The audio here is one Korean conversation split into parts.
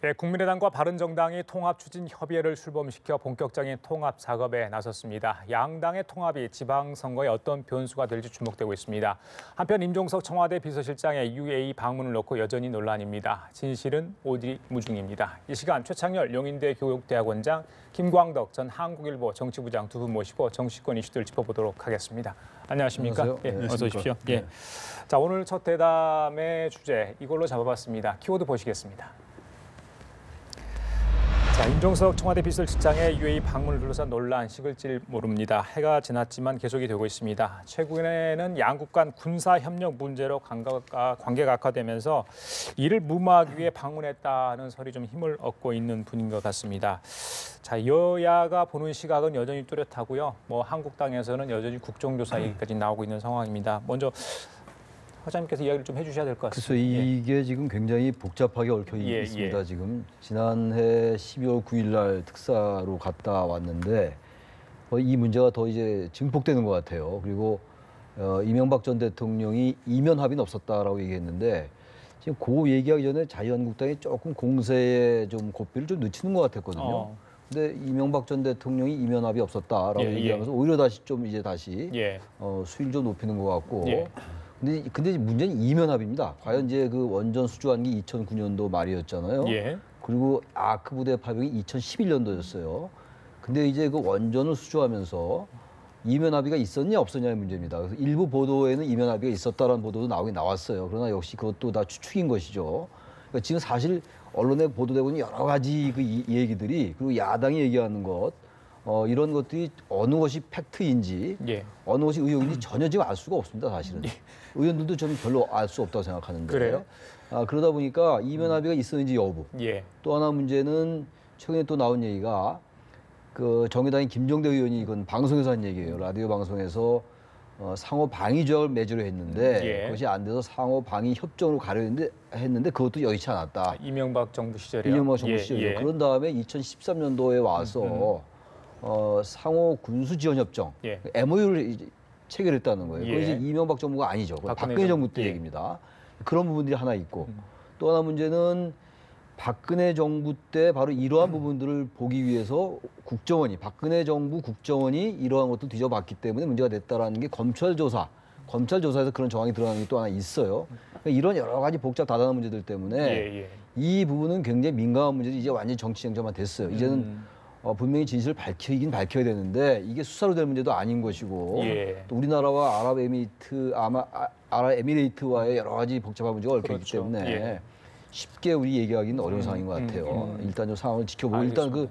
예, 국민의당과 바른정당이 통합추진협의회를 출범시켜 본격적인 통합 작업에 나섰습니다. 양당의 통합이 지방선거에 어떤 변수가 될지 주목되고 있습니다. 한편 임종석 청와대 비서실장의 UAE 방문을 놓고 여전히 논란입니다. 진실은 오리무중입니다. 이 시간 최창열 용인대 교육대학원장, 김광덕 전 한국일보 정치부장 두 분 모시고 정치권 이슈들 짚어보도록 하겠습니다. 안녕하십니까? 안녕하세요. 예, 어서 오십시오. 예. 자, 오늘 첫 대담의 주제 이걸로 잡아봤습니다. 키워드 보시겠습니다. 자, 임종석 청와대 비서실장의 UAE 방문을 둘러싼 논란 식을질 모릅니다. 해가 지났지만 계속이 되고 있습니다. 최근에는 양국 간 군사협력 문제로 관계가 악화되면서 이를 무마하기 위해 방문했다는 설이 좀 힘을 얻고 있는 분인 것 같습니다. 자, 여야가 보는 시각은 여전히 뚜렷하고요. 한국당에서는 여전히 국정조사 얘기까지 나오고 있는 상황입니다. 먼저 화장님께서 이야기를 좀 해주셔야 될 것 같습니다. 그래서 이게 지금 굉장히 복잡하게 얽혀 있습니다. 지금 지난해 12월 9일 날 특사로 갔다 왔는데 이 문제가 더 이제 증폭되는 것 같아요. 그리고 이명박 전 대통령이 이면 합의는 없었다라고 얘기했는데 지금 그 얘기하기 전에 자유한국당이 조금 공세에 좀 고삐를 좀 늦추는 것 같았거든요. 근데 이명박 전 대통령이 이면 합의 없었다라고 얘기하면서 오히려 다시 수위를 좀 높이는 것 같고. 근데 문제는 이면 합의입니다. 과연 이제 그 원전 수주한 게 2009년도 말이었잖아요. 그리고 아크 부대 파병이 2011년도였어요. 근데 이제 그 원전을 수주하면서 이면 합의가 있었냐 없었냐의 문제입니다. 그래서 일부 보도에는 이면 합의가 있었다라는 보도도 나오긴 나왔어요. 그러나 역시 그것도 다 추측인 것이죠. 그러니까 지금 사실 언론에 보도되고 있는 여러 가지 그 얘기들이 그리고 야당이 얘기하는 것 이런 것들이 어느 것이 팩트인지 어느 것이 의혹인지 전혀 지금 알 수가 없습니다. 사실은. 의원들도 저는 별로 알 수 없다고 생각하는데. 그래요? 그러다 보니까 이면 합의가 있었는지 여부. 또 하나 문제는 최근에 또 나온 얘기가 그 정의당의 김종대 의원이 이건 방송에서 한 얘기예요. 라디오 방송에서 상호 방위 조약을 맺으려 했는데 그것이 안 돼서 상호 방위 협정으로 가려 했는데 그것도 여의치 않았다. 이명박 정부 시절이요? 이명박 정부 시절이요. 그런 다음에 2013년도에 와서 상호 군수 지원 협정 MOU를 체결했다는 거예요. 그것이 이명박 정부가 아니죠. 박근혜 정부 때 얘기입니다. 그런 부분들이 하나 있고 또 하나 문제는 박근혜 정부 때 바로 이러한 부분들을 보기 위해서 박근혜 정부 국정원이 이러한 것들 뒤져봤기 때문에 문제가 됐다라는 게 검찰 조사에서 그런 정황이 드러나는 게 또 하나 있어요. 그러니까 이런 여러 가지 복잡 다단한 문제들 때문에 이 부분은 굉장히 민감한 문제들이 이제 완전히 정치 정점화 됐어요. 이제는 분명히 진실을 밝혀야 되는데 이게 수사로 될 문제도 아닌 것이고 또 우리나라와 아랍에미레이트와의 여러 가지 복잡한 문제가 얽혀 있기 때문에 쉽게 우리 얘기하기는 어려운 상황인 것 같아요. 일단 좀 상황을 지켜보고 일단 그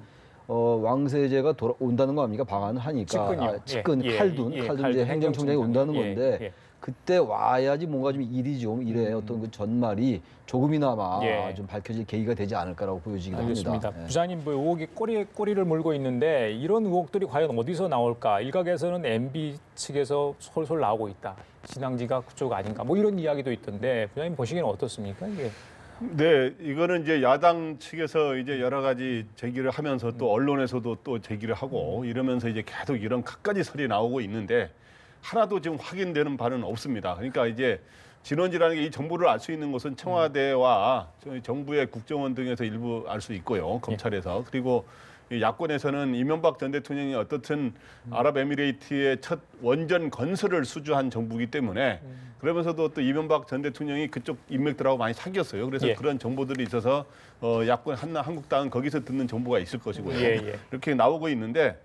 왕세제가 돌아온다는 거 아닙니까? 방안을 하니까 측근 칼둔 이제 행정총장이 온다는 건데 그때 와야지 뭔가 좀 이래 어떤 그 전말이 조금이나마 좀 밝혀질 계기가 되지 않을까라고 보여지기도 합니다. 부장님, 의혹이 꼬리를 물고 있는데 이런 의혹들이 과연 어디서 나올까? 일각에서는 MB 측에서 솔솔 나오고 있다. 진앙지가 그쪽 아닌가? 이런 이야기도 있던데 부장님 보시기에는 어떻습니까? 이게? 네, 이거는 이제 야당 측에서 이제 여러 가지 제기를 하면서 또 언론에서도 또 제기를 하고 이러면서 이제 계속 이런 갖가지 설이 나오고 있는데 하나도 지금 확인되는 바는 없습니다. 그러니까 이제 진원지라는 게 이 정보를 알 수 있는 것은 청와대와 정부의 국정원 등에서 일부 알 수 있고요. 검찰에서. 그리고 야권에서는 이명박 전 대통령이 어떻든 아랍에미레이트의 첫 원전 건설을 수주한 정부이기 때문에 그러면서도 또 이명박 전 대통령이 그쪽 인맥들하고 많이 사귀었어요. 그래서 그런 정보들이 있어서 야권 한국당은 거기서 듣는 정보가 있을 것이고요. 이렇게 나오고 있는데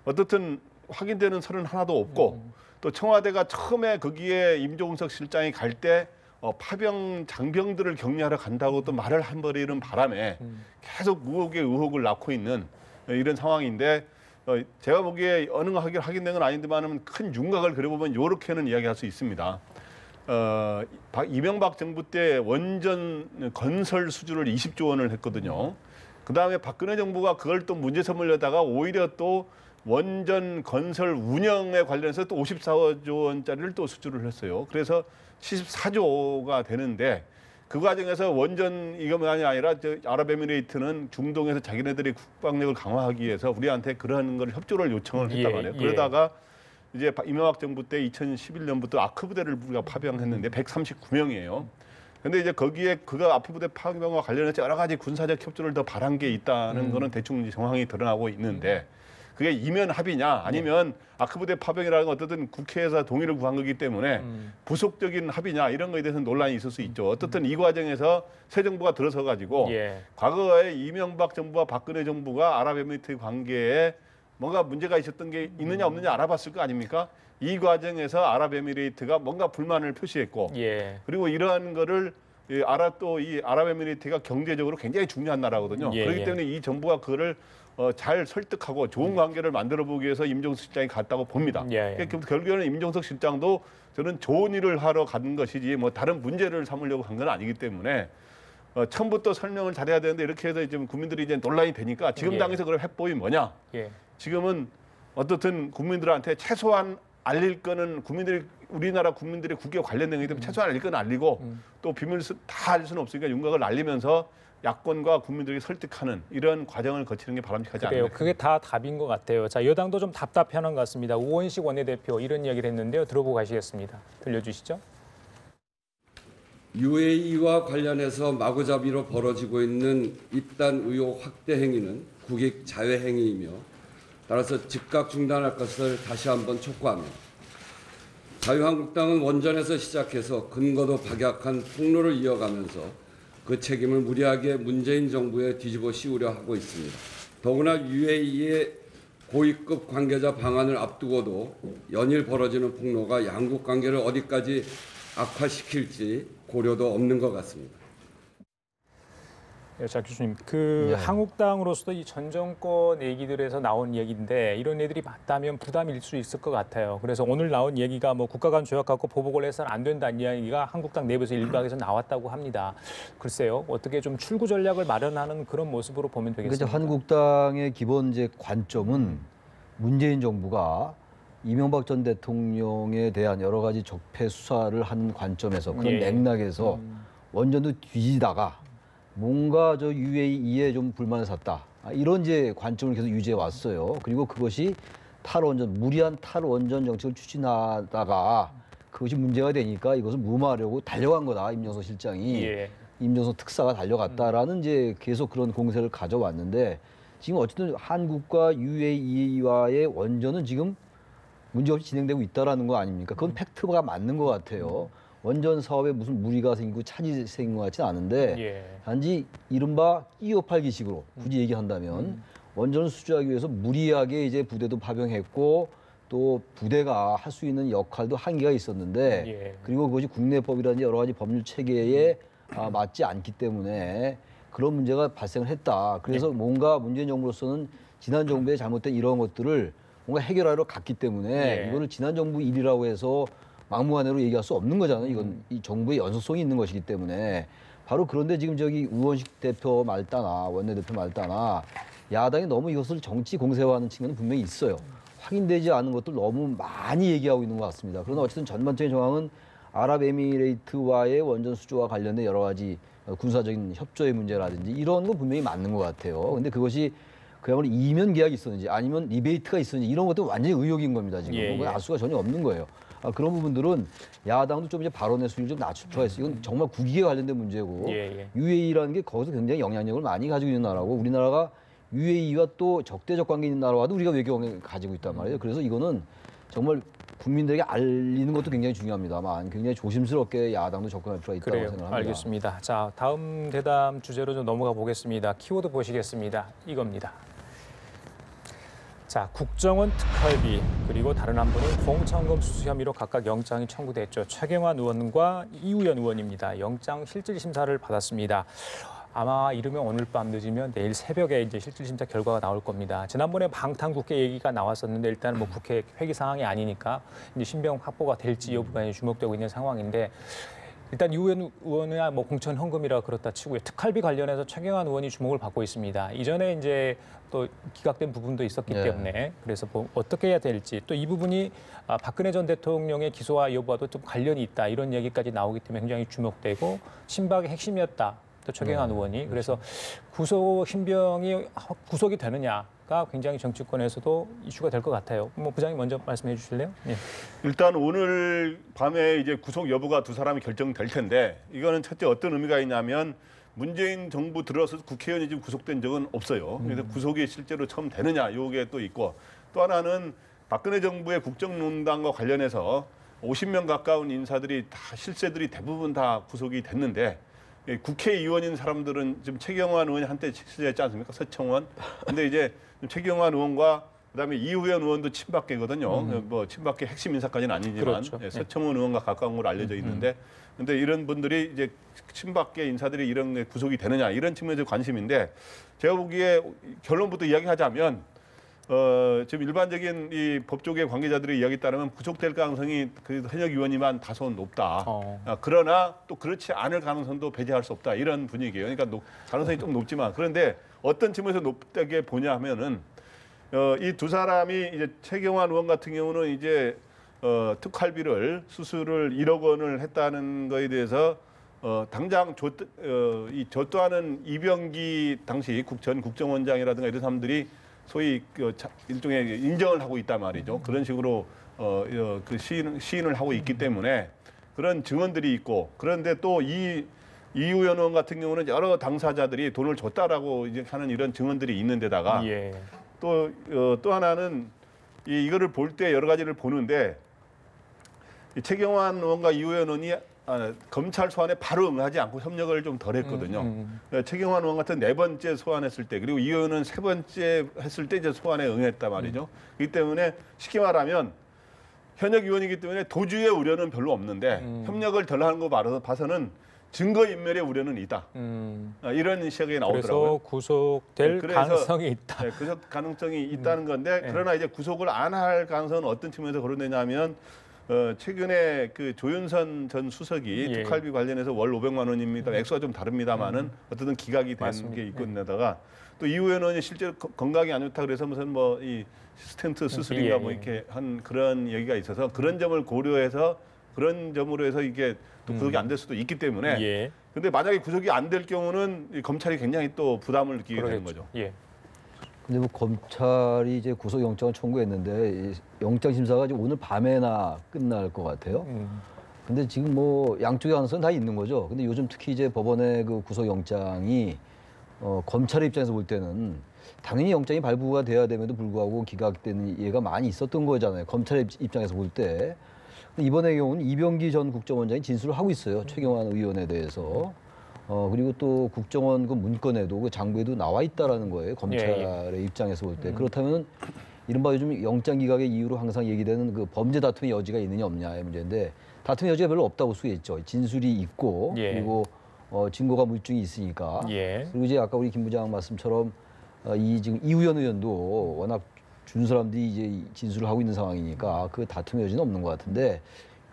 어떻든 확인되는 설은 하나도 없고 또 청와대가 처음에 거기에 임종석 실장이 갈 때 파병 장병들을 격리하러 간다고 또 말을 한 버리는 바람에 계속 의혹에 의혹을 낳고 있는 이런 상황인데 제가 보기에 어느 거 확인된 건 아닌데만은 큰 윤곽을 그려보면 이렇게는 이야기할 수 있습니다. 이명박 정부 때 원전 건설 수주를 20조 원을 했거든요. 그다음에 박근혜 정부가 그걸 또 문제 삼으려다가 오히려 또 원전 건설 운영에 관련해서 또 54조 원짜리를 또 수주를 했어요. 그래서 74조가 되는데 그 과정에서 원전 이것만이 아니라 아랍에미레이트는 중동에서 자기네들이 국방력을 강화하기 위해서 우리한테 그런 걸 협조를 요청을 했단 말이에요. 그러다가 이제 이명박 정부 때 2011년부터 아크 부대를 우리가 파병했는데 139명이에요. 근데 이제 거기에 그가 아프부대 파병과 관련해서 여러 가지 군사적 협조를 더 바란 게 있다는 거는 대충 정황이 드러나고 있는데 그게 이면 합의냐 아니면 아크부대 파병이라는 건 어쨌든 국회에서 동의를 구한 거기 때문에 부속적인 합의냐 이런 거에 대해서는 논란이 있을 수 있죠. 어떻든 이 과정에서 새 정부가 들어서 가지고 과거에 이명박 정부와 박근혜 정부가 아랍에미리트 관계에 뭔가 문제가 있었던 게 있느냐 없느냐 알아봤을 거 아닙니까? 이 과정에서 아랍에미리트가 뭔가 불만을 표시했고 그리고 이러한 거를 이 아랍에미리트가 경제적으로 굉장히 중요한 나라거든요. 그렇기 때문에 이 정부가 그거를 잘 설득하고 좋은 관계를 만들어 보기 위해서 임종석 실장이 갔다고 봅니다. 결국에는 임종석 실장도 저는 좋은 일을 하러 간 것이지 뭐 다른 문제를 삼으려고 간 건 아니기 때문에 처음부터 설명을 잘해야 되는데 이렇게 해서 이제 국민들이 이제 논란이 되니까 지금 당에서 그럼 해법이 뭐냐? 지금은 어떻든 국민들한테 최소한 알릴 거는 우리나라 국민들의 국기와 관련된 거기 때문에 최소한 알릴 건 알리고 또 비밀 다 알릴 수는 없으니까 윤곽을 알리면서 야권과 국민들에게 설득하는 이런 과정을 거치는 게 바람직하지 않나요? 그게 다 답인 것 같아요. 자, 여당도 좀 답답해하는 것 같습니다. 우원식 원내대표 이런 이야기를 했는데요. 들어보고 가시겠습니다. 들려주시죠. UAE와 관련해서 마구잡이로 벌어지고 있는 입단 의혹 확대 행위는 국익 자회 행위이며 따라서 즉각 중단할 것을 다시 한번 촉구합니다. 자유한국당은 원전에서 시작해서 근거도 박약한 폭로를 이어가면서 그 책임을 무리하게 문재인 정부에 뒤집어 씌우려 하고 있습니다. 더구나 UAE의 고위급 관계자 방한을 앞두고도 연일 벌어지는 폭로가 양국 관계를 어디까지 악화시킬지 고려도 없는 것 같습니다. 자, 교수님, 한국당으로서도 이 전 정권 얘기들에서 나온 얘기인데 이런 애들이 맞다면 부담일 수 있을 것 같아요. 그래서 오늘 나온 얘기가 뭐 국가 간 조약 갖고 보복을 해서는 안 된다는 이야기가 한국당 내부에서 일각에서 나왔다고 합니다. 글쎄요, 어떻게 좀 출구 전략을 마련하는 그런 모습으로 보면 되겠습니까? 그러니까 한국당의 기본 이제 관점은 문재인 정부가 이명박 전 대통령에 대한 여러 가지 적폐 수사를 한 관점에서 그런 맥락에서 원전도 뒤지다가 뭔가 저 UAE에 좀 불만을 샀다. 이런 이제 관점을 계속 유지해 왔어요. 그리고 그것이 무리한 탈원전 정책을 추진하다가 그것이 문제가 되니까 이것을 무마하려고 달려간 거다. 임종석 실장이. 임종석 특사가 달려갔다라는 이제 계속 그런 공세를 가져왔는데 지금 어쨌든 한국과 UAE와의 원전은 지금 문제없이 진행되고 있다라는 거 아닙니까? 그건 팩트가 맞는 것 같아요. 원전 사업에 무슨 무리가 생기고 차질이 생긴 것 같지는 않은데 단지 이른바 끼어 팔기식으로 굳이 얘기한다면 원전을 수주하기 위해서 무리하게 이제 부대도 파병했고 또 부대가 할 수 있는 역할도 한계가 있었는데 그리고 그것이 국내법이라든지 여러 가지 법률 체계에 맞지 않기 때문에 그런 문제가 발생을 했다. 그래서 뭔가 문재인 정부로서는 지난 정부의 잘못된 이런 것들을 뭔가 해결하러 갔기 때문에 이거를 지난 정부 일이라고 해서 막무가내로 얘기할 수 없는 거잖아요. 이건 이 정부의 연속성이 있는 것이기 때문에 바로 그런데 지금 저기 우원식 대표 말따나 원내대표 말따나 야당이 너무 이것을 정치 공세화하는 측면은 분명히 있어요. 확인되지 않은 것들 너무 많이 얘기하고 있는 것 같습니다. 그러나 어쨌든 전반적인 정황은 아랍에미레이트와의 원전 수주와 관련된 여러 가지 군사적인 협조의 문제라든지 이런 건 분명히 맞는 것 같아요. 근데 그것이 그야말로 이면 계약이 있었는지 아니면 리베이트가 있었는지 이런 것도 완전히 의혹인 겁니다. 지금 그건 알 수가 전혀 없는 거예요. 그런 부분들은 야당도 좀 이제 발언의 수위를 좀 낮춰야 했어요. 이건 정말 국익에 관련된 문제고 UAE라는 게 거기서 굉장히 영향력을 많이 가지고 있는 나라고 우리나라가 UAE와 또 적대적 관계 있는 나라와도 우리가 외교관계를 가지고 있단 말이에요. 그래서 이거는 정말 국민들에게 알리는 것도 굉장히 중요합니다만 굉장히 조심스럽게 야당도 접근할 필요가 있다고 생각합니다. 알겠습니다. 자, 다음 대담 주제로 좀 넘어가 보겠습니다. 키워드 보시겠습니다. 이겁니다. 자, 국정원 특활비 그리고 다른 한 분은 공천금 수수 혐의로 각각 영장이 청구됐죠. 최경환 의원과 이우연 의원입니다. 영장 실질 심사를 받았습니다. 아마 이르면 오늘 밤 늦으면 내일 새벽에 이제 실질 심사 결과가 나올 겁니다. 지난번에 방탄국회 얘기가 나왔었는데 일단 뭐 국회 회기 상황이 아니니까 이제 신병 확보가 될지 여부가 주목되고 있는 상황인데. 일단 이우연 의원이야 뭐 공천 헌금이라 그렇다 치고요. 특활비 관련해서 최경환 의원이 주목을 받고 있습니다. 이전에 이제 또 기각된 부분도 있었기 때문에 그래서 뭐 어떻게 해야 될지 또 이 부분이 박근혜 전 대통령의 기소와 여부와도 좀 관련이 있다 이런 얘기까지 나오기 때문에 굉장히 주목되고 친박의 핵심이었다. 또 최경환 의원이. 그래서 구속 신병이 구속이 되느냐가 굉장히 정치권에서도 이슈가 될 것 같아요. 뭐 부장님 먼저 말씀해 주실래요? 예. 일단 오늘 밤에 이제 구속 여부가 두 사람이 결정될 텐데 이거는 첫째 어떤 의미가 있냐면 문재인 정부 들어서 국회의원이 지금 구속된 적은 없어요. 그래서 구속이 실제로 처음 되느냐 이게 또 있고 또 하나는 박근혜 정부의 국정농단과 관련해서 50명 가까운 인사들이 다 실세들이 대부분 다 구속이 됐는데 국회의원인 사람들은 지금 최경환 의원이 한때 실세했지 않습니까? 서청원. 근데 이제 최경환 의원과 그다음에 이후현 의원도 친박계거든요. 뭐 친박계 핵심 인사까지는 아니지만 그렇죠. 예, 서청원 의원과 가까운 걸로 알려져 있는데, 근데 이런 분들이 이제 친박계 인사들이 이런 게 구속이 되느냐 이런 측면에서 관심인데 제가 보기에 결론부터 이야기하자면 지금 일반적인 이 법조계 관계자들의 이야기에 따르면 구속될 가능성이 그 현역 의원이만 다소 높다. 그러나 또 그렇지 않을 가능성도 배제할 수 없다 이런 분위기예요. 그러니까 가능성이 좀 높지만 그런데 어떤 측면에서 높다게 보냐 하면은. 이 두 사람이 이제 최경환 의원 같은 경우는 이제 특활비를 수수를 1억 원을 했다는 거에 대해서 당장 이 조또하는 이병기 당시 전 국정원장이라든가 이런 사람들이 소위 일종의 인정을 하고 있단 말이죠. 그런 식으로 그 시인을 하고 있기 때문에 그런 증언들이 있고 그런데 또 이우현 의원 같은 경우는 여러 당사자들이 돈을 줬다라고 이제 하는 이런 증언들이 있는 데다가 예. 또 하나는 이거를 볼 때 여러 가지를 보는데 이 최경환 의원과 이우현 의원이 검찰 소환에 바로 응하지 않고 협력을 좀 덜 했거든요. 최경환 의원 같은 4번째 소환했을 때 그리고 이우현 의원은 3번째 했을 때 이제 소환에 응했단 말이죠. 그렇기 때문에 쉽게 말하면 현역 의원이기 때문에 도주의 우려는 별로 없는데 협력을 덜 하는 거 봐서는 증거인멸의 우려는 있다. 이런 시각이 나오더라고요. 그래서 구속될 가능성이 있다. 네, 구속 가능성이 있다는 건데 그러나 이제 구속을 안 할 가능성은 어떤 측면에서 거론되냐면 최근에 그 조윤선 전 수석이 예. 특활비 관련해서 월 500만 원입니다. 액수가 좀 다릅니다만은 어쨌든 기각이 된 게 있고 데다가 또 이우현 의원이 실제로 건강이 안 좋다 그래서 무슨 뭐 이 스텐트 수술인가 뭐 이렇게 한 그런 얘기가 있어서 그런 점을 고려해서 그런 점으로 해서 이게 또 구속이 안 될 수도 있기 때문에 예. 근데 만약에 구속이 안 될 경우는 이 검찰이 굉장히 또 부담을 느끼게 되는 거죠. 예. 근데 뭐 검찰이 이제 구속영장을 청구했는데 이 영장 심사가 지금 오늘 밤에나 끝날 것 같아요. 근데 지금 뭐 양쪽의 가능성은 다 있는 거죠. 근데 요즘 특히 이제 법원의 그 구속영장이 검찰의 입장에서 볼 때는 당연히 영장이 발부가 돼야 됨에도 불구하고 기각되는 예가 많이 있었던 거잖아요. 검찰의 입장에서 볼 때. 이번의 경우는 이병기 전 국정원장이 진술을 하고 있어요. 최경환 의원에 대해서. 그리고 또 국정원 그 문건에도 그 장부에도 나와 있다라는 거예요. 검찰의 입장에서 볼 때. 그렇다면 이른바 요즘 영장 기각의 이유로 항상 얘기되는 그 범죄 다툼의 여지가 있느냐 없냐의 문제인데 다툼의 여지가 별로 없다고 볼 수 있죠. 진술이 있고 예. 그리고 증거가 물증이 있으니까. 예. 그리고 이제 아까 우리 김 부장 말씀처럼 지금 이우현 의원도 워낙 준 사람들이 이제 진술을 하고 있는 상황이니까 그 다툼의 여지는 없는 것 같은데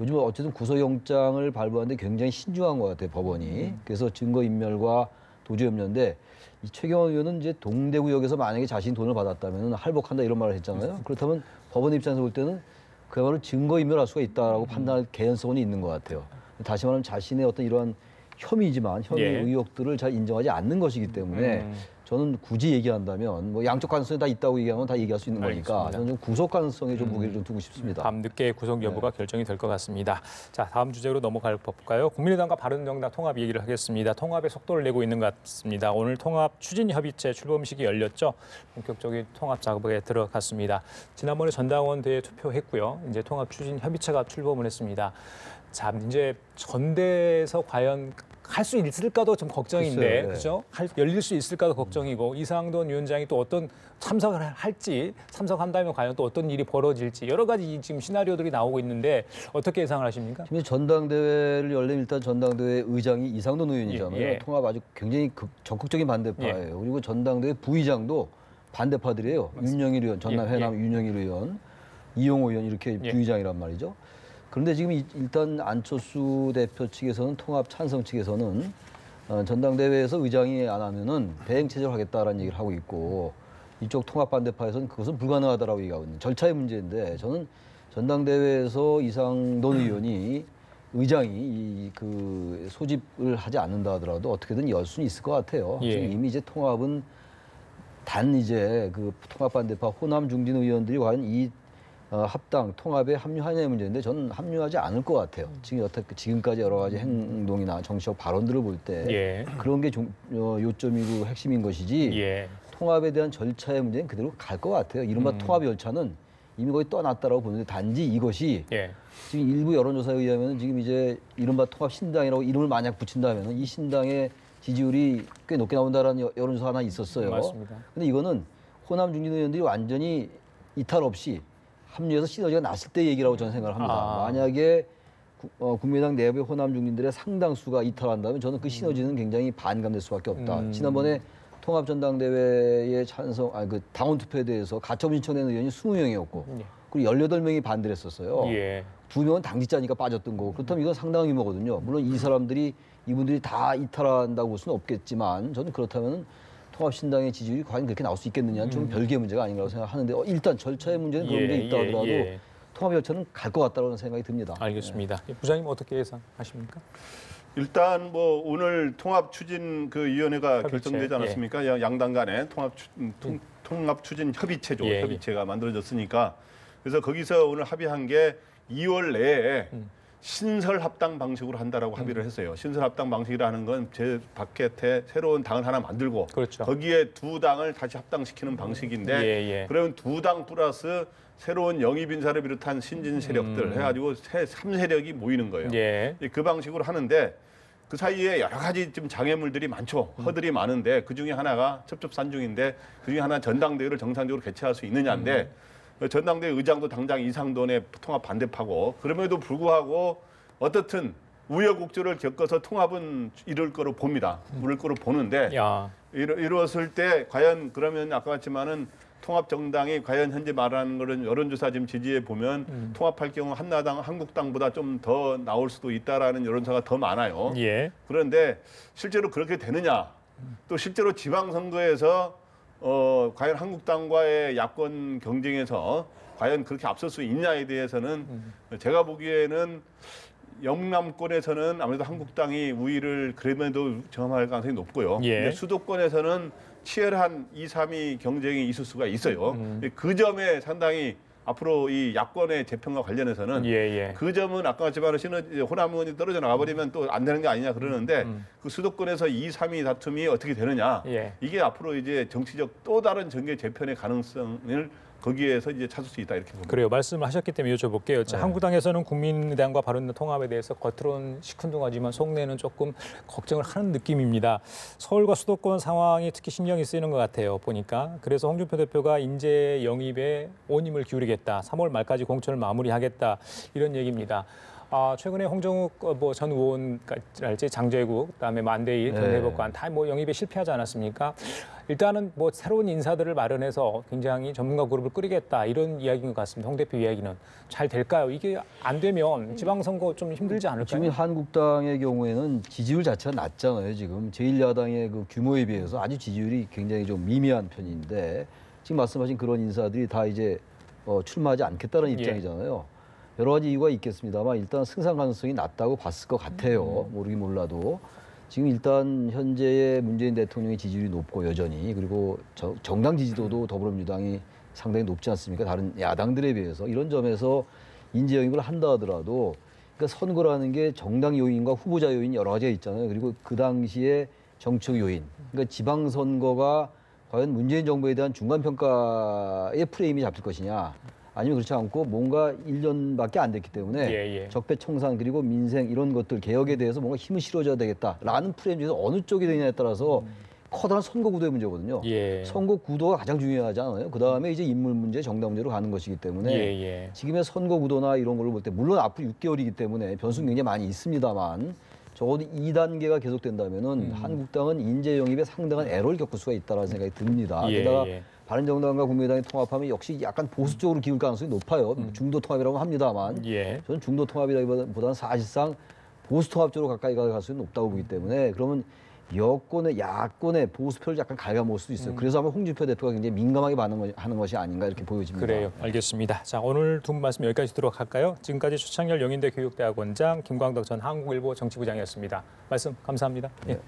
요즘 어쨌든 구속영장을 발부하는데 굉장히 신중한 것 같아요, 법원이. 그래서 증거인멸과 도주협력인데 이 최경환 의원은 이제 동대구역에서 만약에 자신이 돈을 받았다면 할복한다 이런 말을 했잖아요. 그렇다면 법원 입장에서 볼 때는 그야말로 증거인멸할 수가 있다라고 판단할 개연성은 있는 것 같아요. 다시 말하면 자신의 어떤 이러한 혐의 의혹들을 잘 인정하지 않는 것이기 때문에 저는 굳이 얘기한다면 뭐 양쪽 가능성이 다 있다고 얘기하면 다 얘기할 수 있는 거니까 알겠습니다. 저는 좀 구속 가능성에 좀 무게를 좀 두고 싶습니다. 밤 늦게 구속 여부가 결정이 될 것 같습니다. 자, 다음 주제로 넘어갈 볼까요? 국민의당과 바른정당 통합 얘기를 하겠습니다. 통합의 속도를 내고 있는 것 같습니다. 오늘 통합 추진협의체 출범식이 열렸죠. 본격적인 통합 작업에 들어갔습니다. 지난번에 전당원 대회 투표했고요. 이제 통합 추진협의체가 출범을 했습니다. 자, 이제 전대에서 과연 할 수 있을까도 좀 걱정인데, 글쎄요, 네. 그렇죠? 열릴 수 있을까도 걱정이고 이상돈 위원장이 또 어떤 참석을 할지, 참석한다면 과연 또 어떤 일이 벌어질지 여러 가지 지금 시나리오들이 나오고 있는데 어떻게 예상을 하십니까? 지금 전당대회를 열리면 일단 전당대회 의장이 이상돈 의원이잖아요. 예. 통합 아주 굉장히 적극적인 반대파예요. 그리고 전당대회 부의장도 반대파들이에요. 윤영일 의원, 전남 해남 윤영일 의원, 이용호 의원 이렇게 부의장이란 말이죠. 그런데 지금 일단 안철수 대표 측에서는 통합 찬성 측에서는 전당대회에서 의장이 안 하면은 대행 체제를 하겠다라는 얘기를 하고 있고 이쪽 통합 반대파에서는 그것은 불가능하다라고 얘기하고 있는 절차의 문제인데 저는 전당대회에서 이상돈 의원이 의장이 그 소집을 하지 않는다 하더라도 어떻게든 열 수는 있을 것 같아요. 예. 지금 이미 이제 통합은 단 이제 그 통합반대파 호남 중진 의원들이 과연 이 합당 통합에 합류하냐의 문제인데 저는 합류하지 않을 것 같아요. 지금 지금까지 여러 가지 행동이나 정치적 발언들을 볼 때 예. 그런 게 요점이고 핵심인 것이지 예. 통합에 대한 절차의 문제는 그대로 갈 것 같아요. 이른바 통합 열차는 이미 거의 떠났다라고 보는데 단지 이것이 예. 지금 일부 여론조사에 의하면 지금 이제 이른바 통합 신당이라고 이름을 만약 붙인다면 이 신당의 지지율이 꽤 높게 나온다라는 여론조사 하나 있었어요. 맞습니다. 근데 이거는 호남 중진 의원들이 완전히 이탈 없이 합류해서 시너지가 났을 때 얘기라고 저는 생각을 합니다. 아. 만약에 국민의당 내부의 호남 중진들의 상당수가 이탈한다면 저는 그 시너지는 굉장히 반감될 수밖에 없다. 지난번에 통합전당대회에 그 당원 투표에 대해서 가처분 신청된 의원이 20명이었고 예. 그리고 18명이 반대를 했었어요. 예. 2명은 당직자니까 빠졌던 거고 그렇다면 이건 상당한 규모거든요. 물론 이분들이 다 이탈한다고 볼 수는 없겠지만 저는 그렇다면 통합신당의 지지율이 과연 그렇게 나올 수 있겠느냐는 좀 별개의 문제가 아닌가라고 생각하는데 일단 절차의 문제는 그런 문제 있다 하더라도 통합 절차는 갈 것 같다는 생각이 듭니다. 알겠습니다. 부장님 어떻게 예상하십니까? 일단 뭐 오늘 통합 추진 그 위원회가 협의체, 결정되지 않았습니까? 양당 간에 통합 추진 협의체죠. 예, 협의체가 만들어졌으니까 그래서 거기서 오늘 합의한 게 2월 내에 신설 합당 방식으로 한다라고 합의를 했어요. 신설 합당 방식이라는 건 제 바켓에 새로운 당을 하나 만들고 그렇죠. 거기에 두 당을 다시 합당시키는 방식인데 예. 그러면 두 당 플러스 새로운 영입 인사를 비롯한 신진 세력들 해가지고 3세력이 모이는 거예요. 예. 그 방식으로 하는데 그 사이에 여러 가지 좀 장애물들이 많죠. 허들이 많은데 그 중에 하나가 첩첩산중인데 그 중에 하나 전당대회를 정상적으로 개최할 수 있느냐인데 전당대회 의장도 당장 이상돈의 통합 반대파고 그럼에도 불구하고 어떻든 우여곡절을 겪어서 통합은 이룰 거로 봅니다. 이룰 거로 보는데 야. 이루었을 때 과연 그러면 아까 같지만은 통합 정당이 과연 현재 말하는 거는 여론조사 지금 지지해 보면 통합할 경우 한나당, 한국당보다 좀 더 나올 수도 있다라는 여론조사가 더 많아요. 예. 그런데 실제로 그렇게 되느냐? 또 실제로 지방선거에서 과연 한국당과의 야권 경쟁에서 과연 그렇게 앞설 수 있냐에 대해서는 제가 보기에는 영남권에서는 아무래도 한국당이 우위를 그럼에도 점할 가능성이 높고요. 예. 근데 수도권에서는 치열한 2, 3위 경쟁이 있을 수가 있어요. 그 점에 상당히 앞으로 이 야권의 재편과 관련해서는 예. 그 점은 아까 말했지만 호남 의원이 떨어져 나가버리면 또 안 되는 게 아니냐 그러는데 그 수도권에서 2, 3위 다툼이 어떻게 되느냐 예. 이게 앞으로 이제 정치적 또 다른 정계 재편의 가능성을 거기에서 이제 찾을 수 있다 이렇게 봅니다. 그래요. 말씀을 하셨기 때문에 여쭤볼게요. 자, 한국당에서는 국민의당과 바른미래당 통합에 대해서 겉으로는 시큰둥하지만 속내는 조금 걱정을 하는 느낌입니다. 서울과 수도권 상황이 특히 신경이 쓰이는 것 같아요. 보니까. 그래서 홍준표 대표가 인재 영입에 온 힘을 기울이겠다. 3월 말까지 공천을 마무리하겠다. 이런 얘기입니다. 최근에 홍정욱 전 의원랄지 장제국, 그다음에 만대일 경제법관 다 영입에 실패하지 않았습니까? 일단은 새로운 인사들을 마련해서 굉장히 전문가 그룹을 꾸리겠다 이런 이야기인 것 같습니다. 홍 대표 이야기는 잘 될까요? 이게 안 되면 지방선거 좀 힘들지 않을까요? 지금 한국당의 경우에는 지지율 자체가 낮잖아요. 지금 제1야당의 그 규모에 비해서 아주 지지율이 굉장히 좀 미미한 편인데 지금 말씀하신 그런 인사들이 다 이제 출마하지 않겠다는 입장이잖아요. 여러 가지 이유가 있겠습니다만 일단 승산 가능성이 낮다고 봤을 것 같아요. 모르긴 몰라도. 지금 일단 현재의 문재인 대통령의 지지율이 높고 여전히 그리고 정당 지지도도 더불어민주당이 상당히 높지 않습니까? 다른 야당들에 비해서 이런 점에서 인재 영입을 한다 하더라도 그러니까 선거라는 게 정당 요인과 후보자 요인 여러 가지가 있잖아요. 그리고 그 당시에 정책 요인, 그러니까 지방선거가 과연 문재인 정부에 대한 중간평가의 프레임이 잡힐 것이냐 아니면 그렇지 않고 뭔가 1년밖에 안 됐기 때문에 적폐청산 그리고 민생 이런 것들 개혁에 대해서 뭔가 힘을 실어줘야 되겠다라는 프레임 중에서 어느 쪽이 되느냐에 따라서 커다란 선거 구도의 문제거든요. 선거 구도가 가장 중요하지 않아요? 그다음에 이제 인물 문제, 정당 문제로 가는 것이기 때문에 지금의 선거 구도나 이런 걸로 볼 때 물론 앞으로 6개월이기 때문에 변수는 굉장히 많이 있습니다만 적어도 2단계가 계속된다면은 한국당은 인재 영입에 상당한 애로를 겪을 수가 있다라는 생각이 듭니다. 게다가 바른정당과 국민의당이 통합하면 역시 약간 보수 쪽으로 기울 가능성이 높아요. 중도 통합이라고 합니다만 저는 중도 통합이라기보다는 사실상 보수 통합 쪽으로 가까이 갈 가능성이 높다고 보기 때문에 그러면 여권의 야권의 보수표를 약간 갉아먹을 수도 있어요. 그래서 아마 홍준표 대표가 굉장히 민감하게 반응하는 것이 아닌가 이렇게 보여집니다. 그래요. 알겠습니다. 자, 오늘 두 분 말씀 여기까지 듣도록 할까요? 지금까지 추창열 영인대 교육대학원장, 김광덕 전 한국일보 정치부장이었습니다. 말씀 감사합니다. 예.